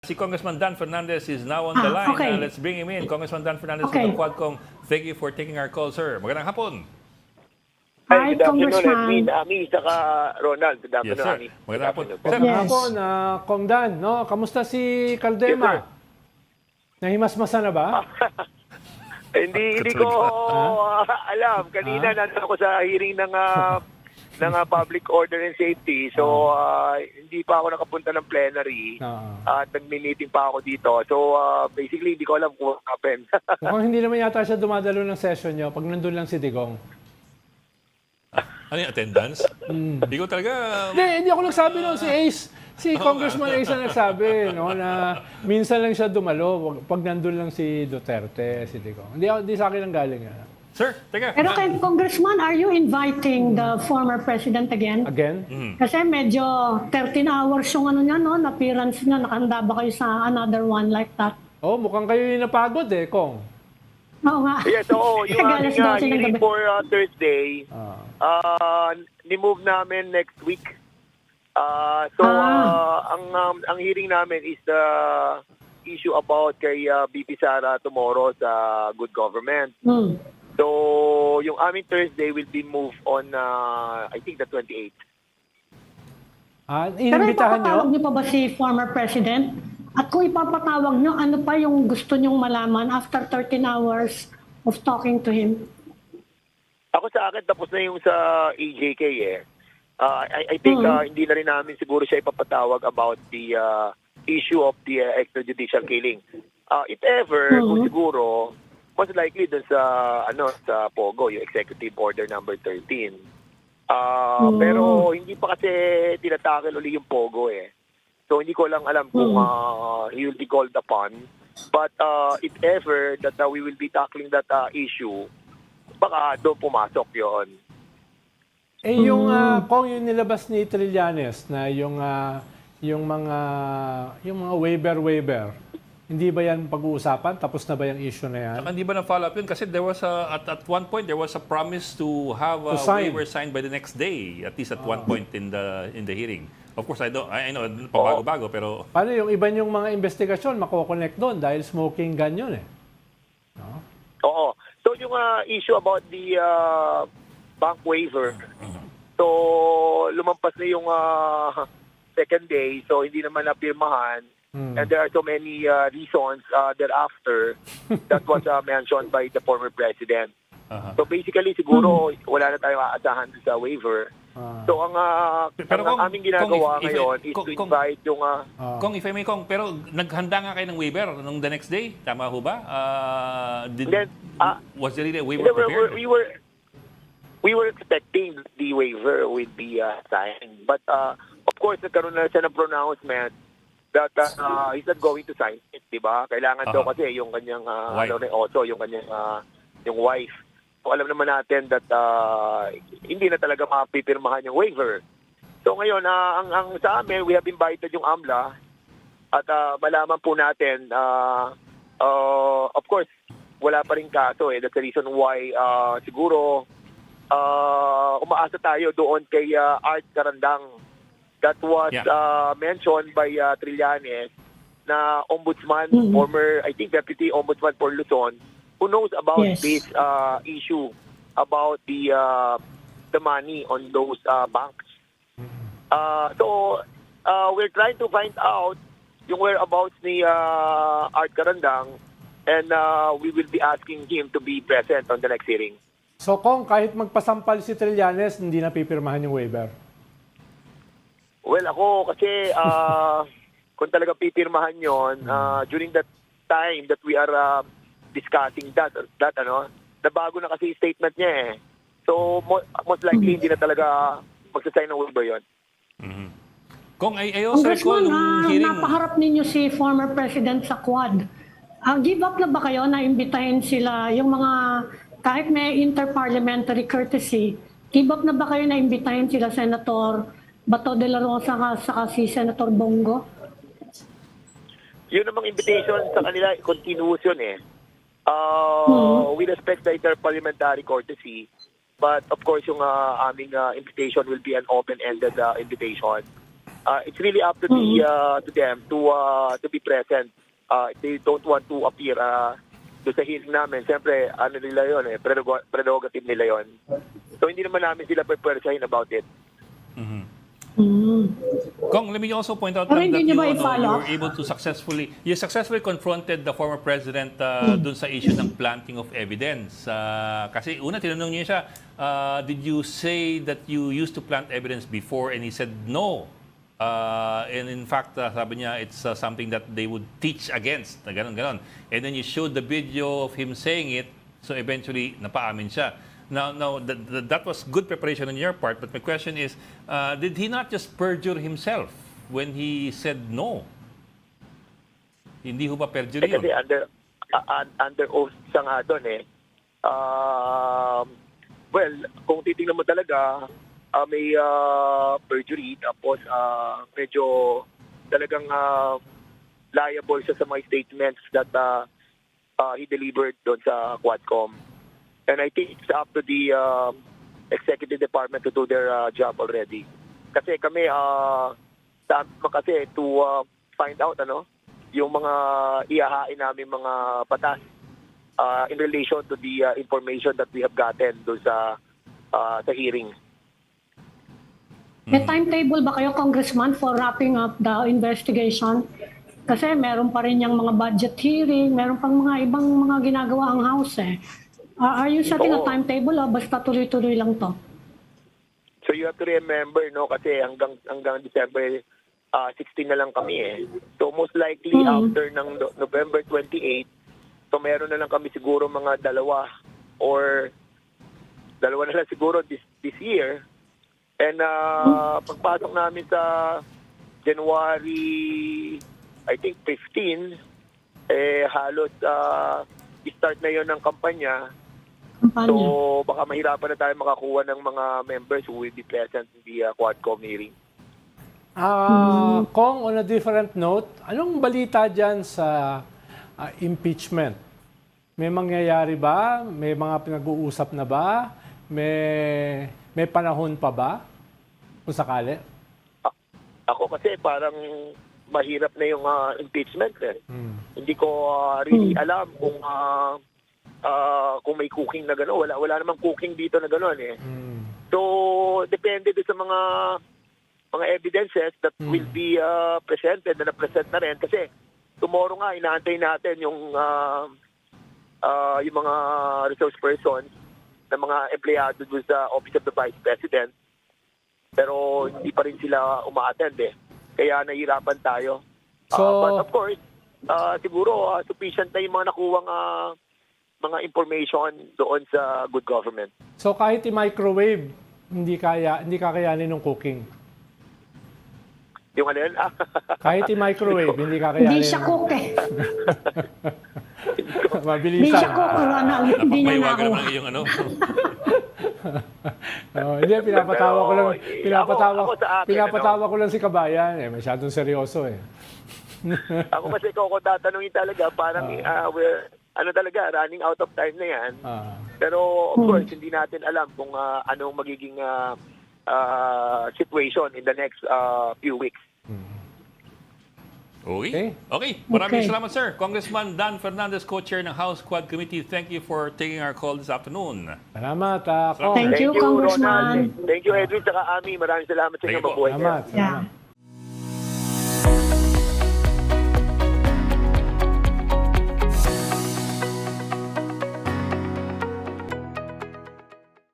Si Congressman Dan Fernandez is now on the line. Okay. Let's bring him in. Congressman Dan Fernandez Okay. from the Quadcom. Thank you for taking our call, sir. Magandang hapon. Hi, Good afternoon, Congressman. Edwin, Ami, saka Ronald. Good Yes, afternoon, sir. Ami. Magandang hapon. Good Sir, afternoon Yes. Hapon, Kong Dan, no? Kamusta si Caldema? Yes, Nahimasmasa na ba? Hindi ko alam. Kanina nandun ako sa hearing ng Public Order and Safety. So, hindi pa ako nakapunta ng plenary. At nagmi-meeting pa ako dito. So, basically, hindi ko alam kung what happened. Mukhang hindi naman yata siya dumadalo ng session niyo pag nandun lang si Digong. ano yung attendance? Hindi ko talaga... Hindi ako nagsabi noon, si Ace. Si Congressman Ace ang nagsabi, no, na minsan lang siya dumalo pag nandun lang si Duterte, si Digong. Hindi sa akin ang galing. Sir, teka. Pero kay Congressman, are you inviting the former president again? Again? Kasi medyo 13 hours yung ano niya, no? Appearance niya. Nakahanda ba kayo sa another one like that? Oh, mukhang kayo yung napagod Kong. Oo nga. Yes, oo. Yung Alas aming 12 ng hearing gabi. for Thursday, ni-move namin next week. Ang hearing namin is the issue about kay BP Sara tomorrow sa good government. So, yung aming Thursday will be moved on, I think, the 28th. Pero Inimbitahan ipapatawag niyo? niyo pa ba si former president? At kung ipapatawag niyo, ano pa yung gusto niyong malaman after 13 hours of talking to him? Ako sa akin, tapos na yung sa EJK eh. I think hindi na rin namin siguro siya ipapatawag about the issue of the extrajudicial killing. If ever, kung siguro, most likely dun sa sa POGO, yung Executive Order number 13. Pero hindi pa kasi tinatakil uli yung POGO eh. So hindi ko lang alam kung he will be called upon. But if ever that we will be tackling that issue, baka doon pumasok yon. Yung Kong yung nilabas ni Trillanes na yung mga waiver. Hindi ba yan pag-uusapan? Tapos na ba yung issue na yan? Saka hindi ba na-follow up yun? Kasi there was at one point, there was a promise to have a waiver signed by the next day, at least at one point in the hearing. Of course, I know, pabago-bago, pero... Paano yung iba yung mga investigasyon, mako-connect doon dahil smoking gun yun eh. Oo. So yung issue about the bank waiver, so lumampas na yung second day, so hindi naman napirmahan. And there are so many reasons thereafter that was mentioned by the former president. So basically, siguro wala na tayong aasahan sa waiver. So ang aming ginagawa ngayon is to invite yung... Kong, if I may, Kong, pero naghanda nga kayo ng waiver nung the next day? Tama ho ba? Was there really a waiver prepared? We were expecting the waiver would be signed. But of course, nagkaroon na siya ng pronouncement that he's not going to sign it, di ba? Kailangan daw kasi yung kanyang yung kanyang yung wife. So alam naman natin that hindi na talaga mapipirmahan yung waiver. So ngayon, ang sa amin, we have invited yung AMLA at malaman po natin, of course, wala pa rin kaso eh. That's the reason why siguro umaasa tayo doon kay Art Carandang. That was mentioned by Trillanes na ombudsman, former, I think, deputy ombudsman for Luzon, who knows about this issue about the money on those banks. So we're trying to find out yung whereabouts ni Art Carandang, and we will be asking him to be present on the next hearing. So Kong, kahit magpasampal si Trillanes, hindi na pipirmahan yung waiver? Well, ako kasi kung talaga pipirmahan yon during that time that we are discussing that nabago na kasi statement niya eh. So most likely hindi na talaga magsasign ng waiver yon. Kong, I also recall nung hearing... Napaharap ninyo si former president sa Quad. Give up na ba kayo na imbitahin sila, yung mga, kahit may interparliamentary courtesy, give up na ba kayo na imbitahin sila Senator Bato de la Rosa saka si Senator Bongo? Yun namang invitation sa kanila, continuous yun eh. We respect the interparliamentary courtesy, but of course yung aming invitation will be an open-ended invitation. it's really up to to them to be present. If they don't want to appear doon sa hearing namin, siyempre, ano nila yun, prerogative nila yun. So, hindi naman namin sila pwede about it. Kong, let me also point out Pero that hindi you, niyo ba you i-follow? were able to you successfully confronted the former president dun sa issue ng planting of evidence. Kasi una, tinanong niya siya, did you say that you used to plant evidence before? And he said no. And in fact, sabi niya, it's something that they would teach against. Ganon. And then you showed the video of him saying it, so eventually, napaamin siya. Now that was good preparation on your part, but my question is, did he not just perjure himself when he said no? Hindi ho ba perjury yun? Kasi under oath siya nga doon eh. Well, kung titingnan mo talaga, may perjury, tapos medyo talagang liable siya sa mga statements that he delivered doon sa Quadcom. And I think it's up to the executive department to do their job already. Kasi kami, to find out yung mga ihahain namin mga batas in relation to the information that we have gotten doon sa hearing. May timetable ba kayo, Congressman, for wrapping up the investigation? Kasi meron pa rin yung mga budget hearing, meron pang mga ibang mga ginagawa ang House eh. Are you setting a timetable o basta tuloy-tuloy lang to? So you have to remember, kasi hanggang December 16 na lang kami eh. So most likely after ng November 28, so meron na lang kami siguro mga dalawa na lang siguro this year. And pagpasok namin sa January, I think 15, halos start na yon ng kampanya. So baka mahirapan na tayo makakuha ng mga members who will be present in the Quadcom hearing. Kong, on a different note, anong balita dyan sa impeachment? May mangyayari ba? May mga pinag-uusap na ba? May panahon pa ba? Kung sakali? Ako kasi parang mahirap na yung impeachment eh. Hindi ko really alam kung may cooking na gano'n. Wala namang cooking dito na gano'n eh. So, depende din sa mga evidences that will be presented na na-present na rin. Kasi tomorrow nga, inaantay natin yung mga resource persons na mga empleyado doon sa Office of the Vice President. Pero hindi pa rin sila uma-attend eh. Kaya nahihirapan tayo. But of course, siguro sufficient na yung mga nakuwang mga information doon sa good government. So kahit i-microwave, hindi kakayanin ng cooking? Yung ano yun? Kahit i-microwave, hindi kakayanin. Hindi siya cook eh. Mabilisan. Hindi siya cook. Hindi niya Maiwagan nakuha. naman yung Hindi, pinapatawa ko lang si Kabayan. Masyadong seryoso eh. Ako kasi kung tatanungin talaga, parang we're running out of time na yan. Pero of course, hindi natin alam kung anong magiging situation in the next few weeks. Okay. Maraming salamat, sir. Congressman Dan Fernandez, co-chair ng House Quad Committee. Thank you for taking our call this afternoon. Salamat, Kong. Thank you, Congressman. Ronald. Thank you, Edwin, saka Ami. Maraming salamat sa inyo. Mabuhay. Salamat. Yeah.